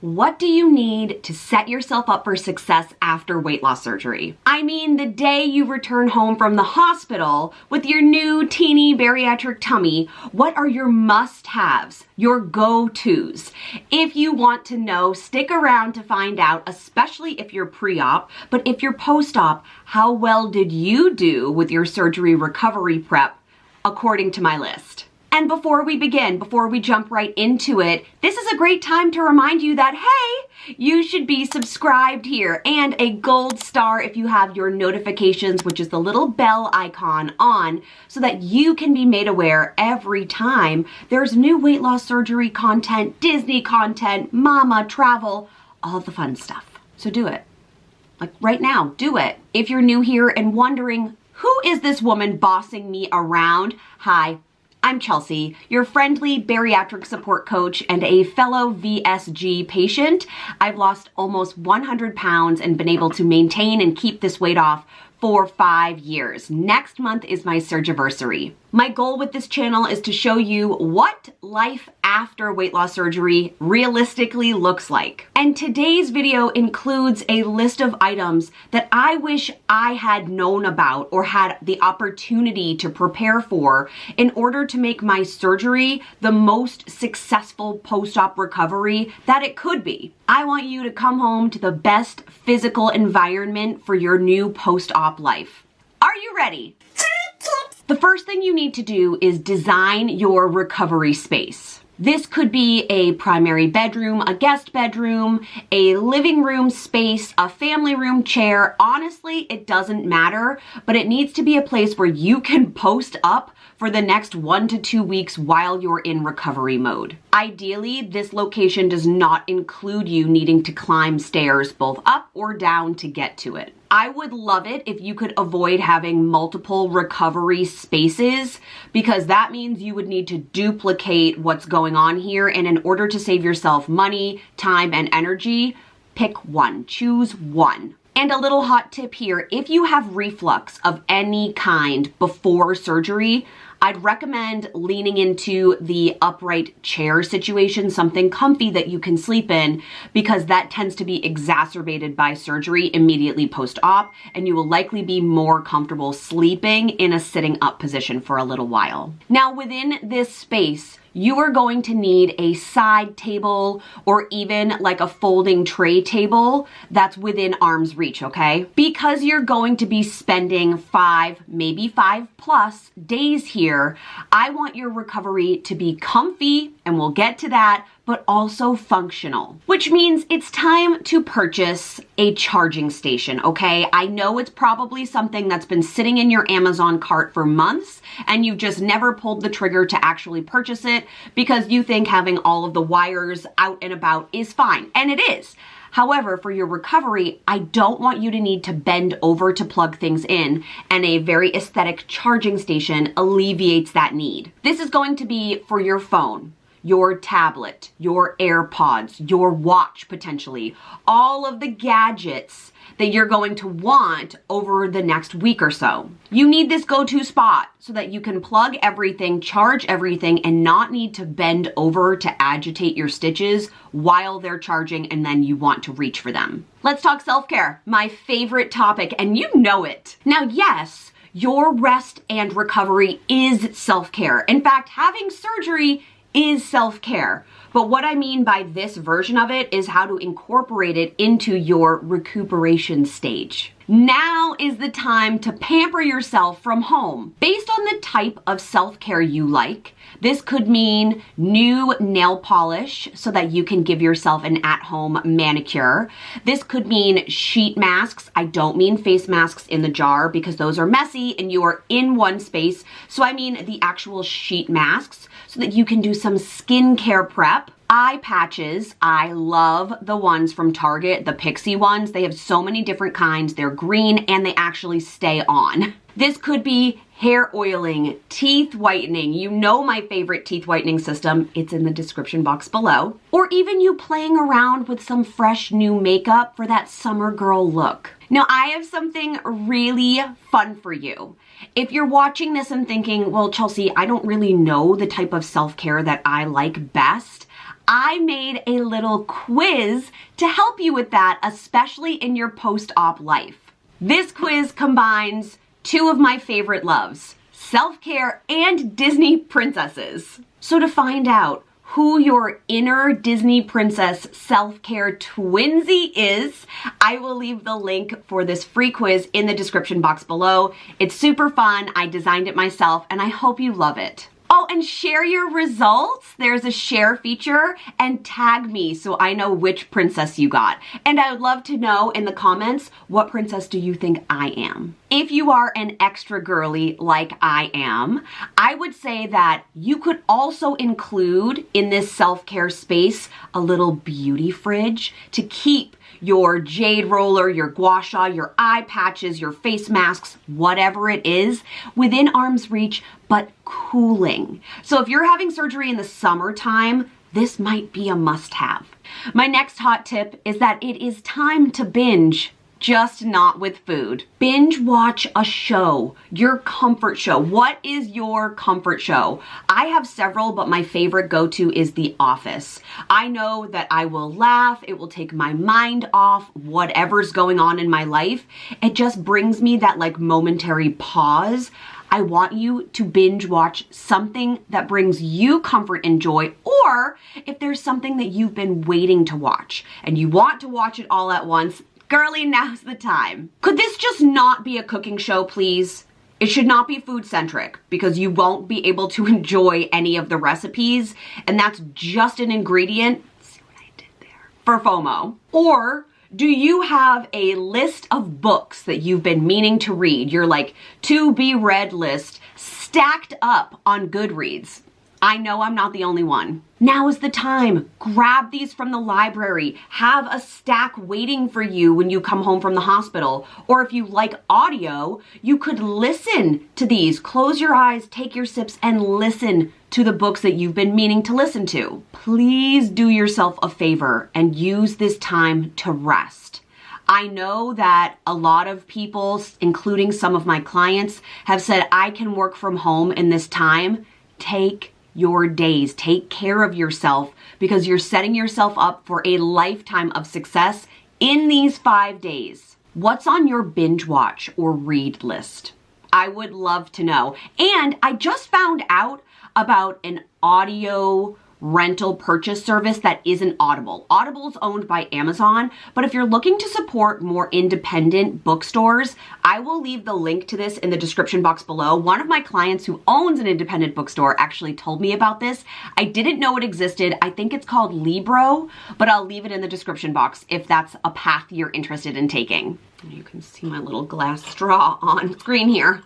What do you need to set yourself up for success after weight loss surgery? I mean, the day you return home from the hospital with your new teeny bariatric tummy, what are your must-haves, your go-tos? If you want to know, stick around to find out, especially if you're pre-op, but if you're post-op, how well did you do with your surgery recovery prep, according to my list? And before we begin, before we jump right into it, this is a great time to remind you that, hey, you should be subscribed here and a gold star if you have your notifications, which is the little bell icon on, so that you can be made aware every time there's new weight loss surgery content, Disney content, mama, travel, all the fun stuff. So do it. Like right now, do it. If you're new here and wondering, who is this woman bossing me around? Hi. I'm Chelsea, your friendly bariatric support coach and a fellow VSG patient. I've lost almost 100 pounds and been able to maintain and keep this weight off for 5 years. Next month is my surgiversary. My goal with this channel is to show you what life after weight loss surgery realistically looks like. And today's video includes a list of items that I wish I had known about or had the opportunity to prepare for in order to make my surgery the most successful post-op recovery that it could be. I want you to come home to the best physical environment for your new post-op life. Are you ready? The first thing you need to do is design your recovery space. This could be a primary bedroom, a guest bedroom, a living room space, a family room chair. Honestly, it doesn't matter, but it needs to be a place where you can post up for the next 1 to 2 weeks while you're in recovery mode. Ideally, this location does not include you needing to climb stairs both up or down to get to it. I would love it if you could avoid having multiple recovery spaces, because that means you would need to duplicate what's going on here, and in order to save yourself money, time, and energy, pick one, choose one. And a little hot tip here, if you have reflux of any kind before surgery, I'd recommend leaning into the upright chair situation, something comfy that you can sleep in, because that tends to be exacerbated by surgery immediately post-op, and you will likely be more comfortable sleeping in a sitting up position for a little while. Now, within this space, you are going to need a side table or even like a folding tray table that's within arm's reach, okay? Because you're going to be spending 5, maybe 5+ days here, I want your recovery to be comfy, and we'll get to that, but also functional, which means it's time to purchase a charging station, okay? I know it's probably something that's been sitting in your Amazon cart for months and you've just never pulled the trigger to actually purchase it because you think having all of the wires out and about is fine, and it is. However, for your recovery, I don't want you to need to bend over to plug things in, and a very aesthetic charging station alleviates that need. This is going to be for your phone, your tablet, your AirPods, your watch potentially, all of the gadgets that you're going to want over the next week or so. You need this go-to spot so that you can plug everything, charge everything, and not need to bend over to agitate your stitches while they're charging and then you want to reach for them. Let's talk self-care, my favorite topic, and you know it. Now, yes, your rest and recovery is self-care. In fact, having surgery is self-care. But what I mean by this version of it is how to incorporate it into your recuperation stage. Now is the time to pamper yourself from home. Based on the type of self-care you like, this could mean new nail polish so that you can give yourself an at-home manicure. This could mean sheet masks. I don't mean face masks in the jar because those are messy and you are in one space. So I mean the actual sheet masks so that you can do some skincare prep. Eye patches, I love the ones from Target, the Pixie ones. They have so many different kinds. They're green and they actually stay on. This could be hair oiling, teeth whitening. You know my favorite teeth whitening system. It's in the description box below. Or even you playing around with some fresh new makeup for that summer girl look. Now, I have something really fun for you. If you're watching this and thinking, well, Chelsea, I don't really know the type of self-care that I like best, I made a little quiz to help you with that, especially in your post-op life. This quiz combines two of my favorite loves, self-care and Disney princesses. So to find out who your inner Disney princess self-care twinsy is, I will leave the link for this free quiz in the description box below. It's super fun. I designed it myself and I hope you love it. Oh, and share your results. There's a share feature, and tag me so I know which princess you got. And I would love to know in the comments, what princess do you think I am? If you are an extra girly like I am, I would say that you could also include in this self-care space a little beauty fridge to keep your jade roller, your gua sha, your eye patches, your face masks, whatever it is, within arm's reach, but cooling. So if you're having surgery in the summertime, this might be a must-have. My next hot tip is that it is time to binge. Just not with food. Binge watch a show, your comfort show. What is your comfort show? I have several, but my favorite go-to is The Office. I know that I will laugh, it will take my mind off whatever's going on in my life. It just brings me that like momentary pause. I want you to binge watch something that brings you comfort and joy, or if there's something that you've been waiting to watch and you want to watch it all at once, girly, now's the time. Could this just not be a cooking show, please? It should not be food-centric because you won't be able to enjoy any of the recipes, and that's just an ingredient, see what I did there, for FOMO. Or do you have a list of books that you've been meaning to read, your like to be read list stacked up on Goodreads? I know I'm not the only one. Now is the time. Grab these from the library. Have a stack waiting for you when you come home from the hospital. Or if you like audio, you could listen to these. Close your eyes, take your sips, and listen to the books that you've been meaning to listen to. Please do yourself a favor and use this time to rest. I know that a lot of people, including some of my clients, have said, I can work from home in this time. Take your days. Take care of yourself because you're setting yourself up for a lifetime of success in these 5 days. What's on your binge watch or read list? I would love to know. And I just found out about an audio rental purchase service that isn't Audible. Audible's owned by Amazon, but if you're looking to support more independent bookstores, I will leave the link to this in the description box below. One of my clients who owns an independent bookstore actually told me about this. I didn't know it existed. I think it's called Libro, but I'll leave it in the description box if that's a path you're interested in taking. You can see my little glass straw on screen here.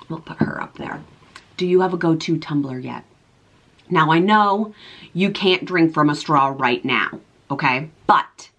We'll put her up there. Do you have a go-to tumbler yet? Now I know you can't drink from a straw right now, okay? But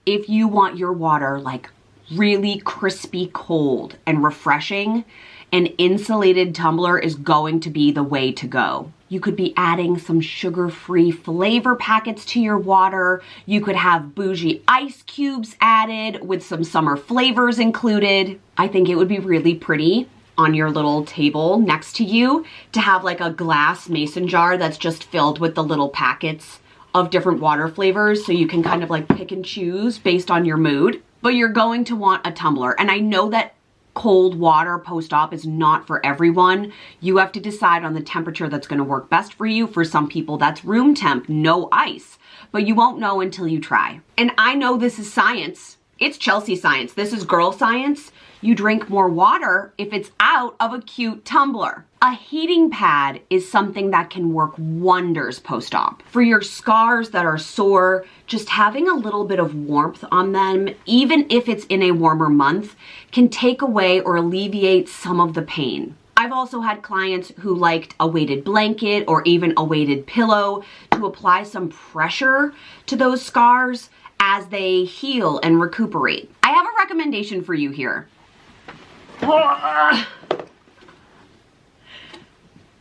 if you want your water like really crispy cold and refreshing, an insulated tumbler is going to be the way to go. You could be adding some sugar-free flavor packets to your water. You could have bougie ice cubes added with some summer flavors included. I think it would be really pretty on your little table next to you to have like a glass mason jar that's just filled with the little packets of different water flavors so you can kind of like pick and choose based on your mood. But you're going to want a tumbler. And I know that cold water post-op is not for everyone. You have to decide on the temperature that's going to work best for you. For some people, that's room temp, no ice. But you won't know until you try. And I know this is science. It's Chelsea science. This is girl science. You drink more water if it's out of a cute tumbler. A heating pad is something that can work wonders post-op. For your scars that are sore, just having a little bit of warmth on them, even if it's in a warmer month, can take away or alleviate some of the pain. I've also had clients who liked a weighted blanket or even a weighted pillow to apply some pressure to those scars as they heal and recuperate. I have a recommendation for you here.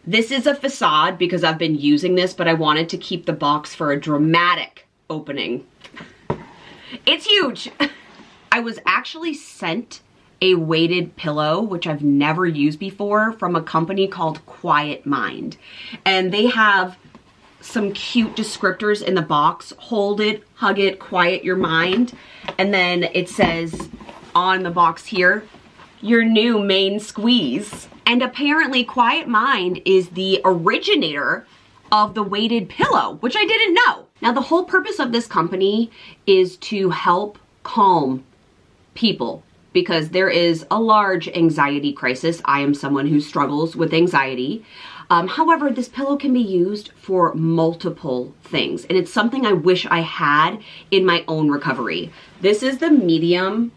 This is a facade because I've been using this, but I wanted to keep the box for a dramatic opening. It's huge. I was actually sent a weighted pillow, which I've never used before, from a company called Quiet Mind. And they have some cute descriptors in the box. Hold it, hug it, quiet your mind. And then it says on the box here, your new main squeeze. And apparently Quiet Mind is the originator of the weighted pillow, which I didn't know. Now, the whole purpose of this company is to help calm people because there is a large anxiety crisis. I am someone who struggles with anxiety. However, this pillow can be used for multiple things, and it's something I wish I had in my own recovery. This is the medium,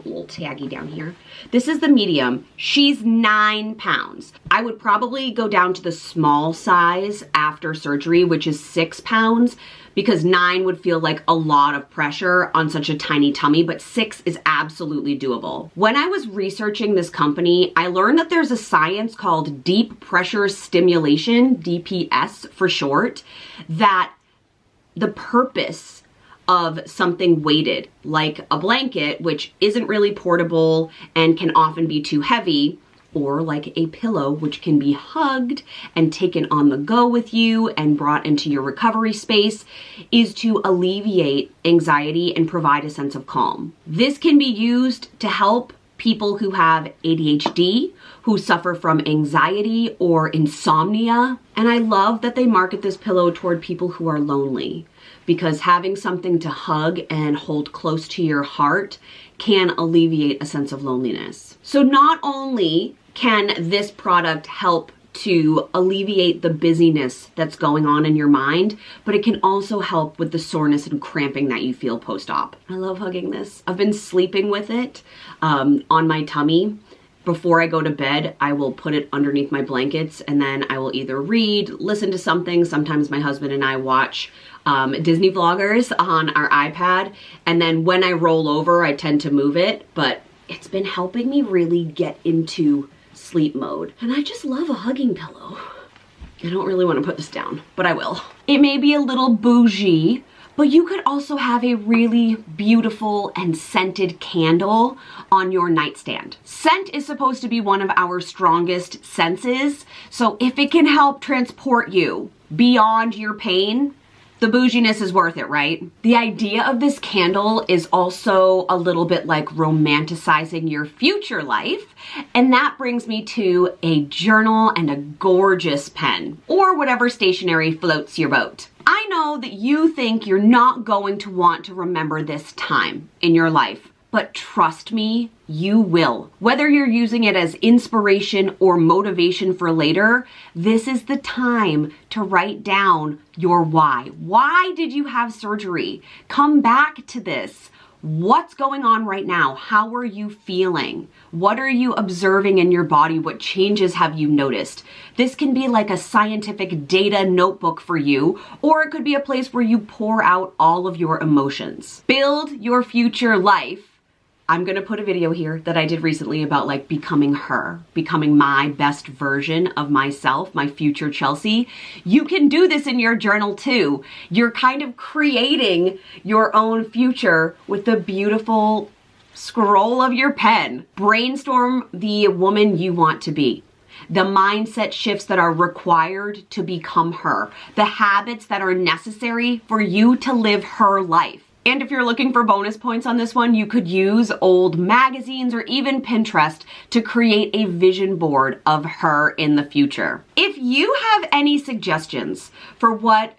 a little taggy down here. This is the medium. She's 9 pounds. I would probably go down to the small size after surgery, which is 6 pounds, because 9 would feel like a lot of pressure on such a tiny tummy, but 6 is absolutely doable. When I was researching this company, I learned that there's a science called deep pressure stimulation, DPS for short, that the purpose of something weighted, like a blanket, which isn't really portable and can often be too heavy, or like a pillow, which can be hugged and taken on the go with you and brought into your recovery space, is to alleviate anxiety and provide a sense of calm. This can be used to help people who have ADHD, who suffer from anxiety or insomnia. And I love that they market this pillow toward people who are lonely, because having something to hug and hold close to your heart can alleviate a sense of loneliness. So not only can this product help to alleviate the busyness that's going on in your mind, but it can also help with the soreness and cramping that you feel post-op. I love hugging this. I've been sleeping with it on my tummy. Before I go to bed, I will put it underneath my blankets, and then I will either read, listen to something. Sometimes my husband and I watch Disney vloggers on our iPad, and then when I roll over, I tend to move it, but it's been helping me really get into sleep mode. And I just love a hugging pillow. I don't really want to put this down, but I will. It may be a little bougie, but you could also have a really beautiful and scented candle on your nightstand. Scent is supposed to be one of our strongest senses, so if it can help transport you beyond your pain, the bouginess is worth it, right? The idea of this candle is also a little bit like romanticizing your future life, and that brings me to a journal and a gorgeous pen, or whatever stationery floats your boat. I know that you think you're not going to want to remember this time in your life, but trust me, you will. Whether you're using it as inspiration or motivation for later, this is the time to write down your why. Why did you have surgery? Come back to this. What's going on right now? How are you feeling? What are you observing in your body? What changes have you noticed? This can be like a scientific data notebook for you, or it could be a place where you pour out all of your emotions. Build your future life. I'm gonna put a video here that I did recently about like becoming her, becoming my best version of myself, my future Chelsea. You can do this in your journal too. You're kind of creating your own future with the beautiful scroll of your pen. Brainstorm the woman you want to be, the mindset shifts that are required to become her, the habits that are necessary for you to live her life. And if you're looking for bonus points on this one, you could use old magazines or even Pinterest to create a vision board of her in the future. If you have any suggestions for what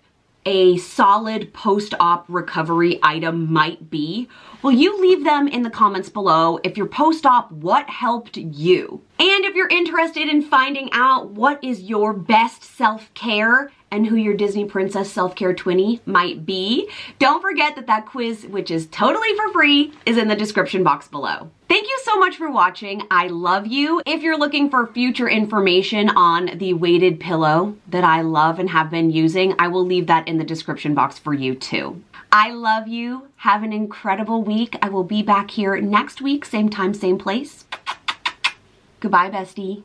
a solid post-op recovery item might be, will you leave them in the comments below? If you're post-op, what helped you? And if you're interested in finding out what is your best self-care and who your Disney Princess self-care twinnie might be, don't forget that that quiz, which is totally for free, is in the description box below. Thank you so much for watching. I love you. If you're looking for future information on the weighted pillow that I love and have been using, I will leave that in the description box for you too. I love you. Have an incredible week. I will be back here next week, same time, same place. Goodbye, bestie.